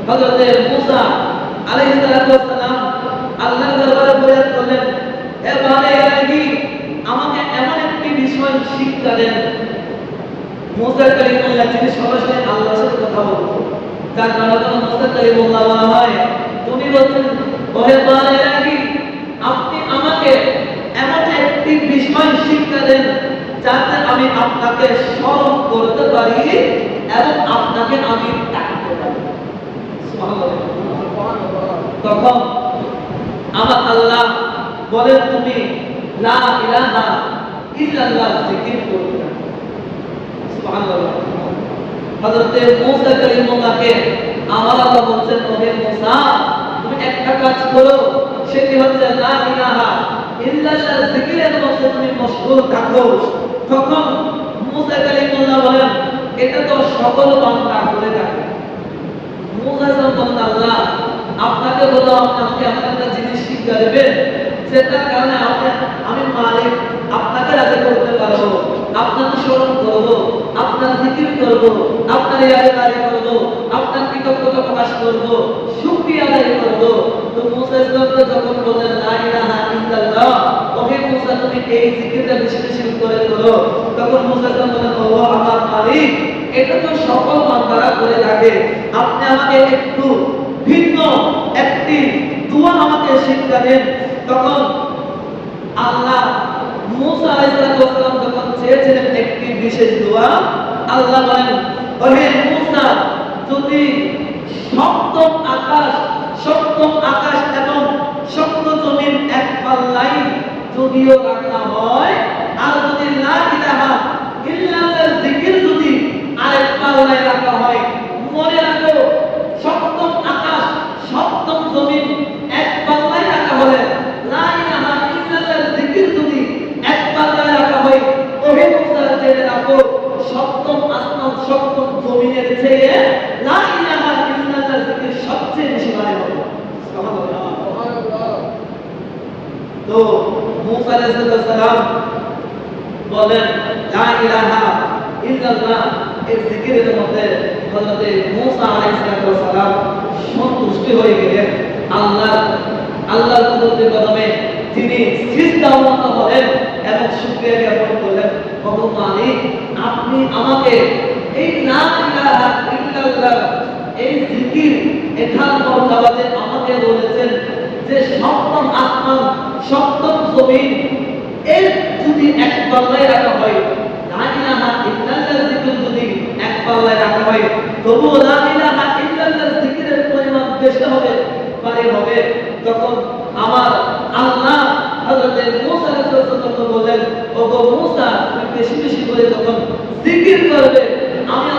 হযরত মুসা আলাইহিস সালাম আল্লাহর দরবারে ফরিয়াদ করলেন, হে বাবা ইলাহি, আমাকে এমন একটি বিষয় শিক্ষা দেন। মুসা কালিমুল্লাহ যিনি সরাসরি আল্লাহর সাথে কথা বলতেন, যার কারণে মুসা কালিমুল্লাহ বলা হয়। তুমি বলছেন, ওহে বাবা ইলাহি, আপনি আমাকে এমন একটি বিষয় শিক্ষা দেন যাতে আমি আপনাকে স্মরণ করতে পারি এবং আপনাকে আমি ডাকতে পারি। সুবহানাল্লাহ। তখন আমার আল্লাহ বলেন, তুমি লা ইলাহা ইল্লাল্লাহ জিকির করবে। সুবহানাল্লাহ। হযরত মুসা কালিমুল্লাহকে আমার আল্লাহ বলছেন, ওহে মুসা, তুমি একটা কাজ করো, সেটি হচ্ছে লা ইলাহা ইল্লাল্লাহ জিকিরের মধ্যে তুমি মশগুল থাকো। তখন মুসা কালিমুল্লাহ বলেন, এটা তো সকল বান্দা করে থাকে। মুসা বলেন, আল্লাহ আপনাকে বললাম আমাকে এমন একটা জিনিস শিক্ষা দেবেন যেটার কারণে আমি মালিক আপনাকে রাজি করতে পারবো, আপনাকে স্মরণ করবো, আপনার জিকির করবো, আপনার ইয়াদারি করবো, আপনার কৃতজ্ঞতা প্রকাশ করবো, শুকরিয়া আদায় করবো। তো মুসা যখন বললেন লা ইলাহা ইল্লাল্লাহ, ওহে মুসা তুমি এই জিকিরটা বেশি বেশি করে করো। তখন মুসা বললেন, ও আমার মালিক, এটা তো সকল বান্দারা করে থাকে, আপনি আমাকে একটু ভিন্ন একটি দোয়া আমাকে শিক্ষা দেন। তখন আল্লাহ মুসা আলাইহিস সালাম যখন চেয়েছিলেন একটি বিশেষ দোয়া, আল্লাহ বলেন, ওহে মুসা, যদি সপ্তম আকাশ এবং সপ্ত জমিন এক পাল্লাই যদিও রাখা হয়, আর যদি লা ইলাহা ইল্লাল্লাহর জিকির যদি আরেক পাল্লায় রাখা হয়, মনে রাখো সপ্তম আকাশ সপ্তম জমিন এক পাল্লায় রাখা হলে লা ইলাহা ইল্লাল্লাহর জিকির যদি এক পাল্লায় রাখা হয়, ওহে মুসা জেনে রাখো সপ্তম আসমান সপ্তম জমিনের চেয়ে লা ইলাহা ইল্লাল্লাহর জিকির সবচেয়ে বেশি মানে হবে। সুবহানাল্লাহ। তো মুসা আলাইহিস সালাম বলেন লা ইলাহা ইল্লাল্লাহ এই জিকিরের মধ্যে হযরত মুসা আলাইহিস সালাম সন্তুষ্ট হয়ে গেলেন। আল্লাহর কুদরতের কদমে তিনি সিজদা অবনত হলেন এবং শুকরিয়া জ্ঞাপন করলেন, ওগো মালিক, আপনি আমাকে এই লা ইলাহা ইল্লাল্লাহ এই জিকির এখান মর্যাদা যে আমাকে বলেছেন যে সপ্তম আসমান সপ্তম জমিন এর যদি এক পাল্লায় রাখা হয়, লা ইলাহা ইল্লাল্লাহ জিকির যদি এক পাল্লায় রাখা হয়, তবু লা ইলাহা ইল্লাল্লাহ জিকিরের পরিমাণ বেশি হবে, পারে হবে। তখন আমার আল্লাহ হযরত মুসা আলাইহিস সালাম বলেন, ওগো মুসা, তুমি বেশি বেশি করে যখন জিকির করবে, আমি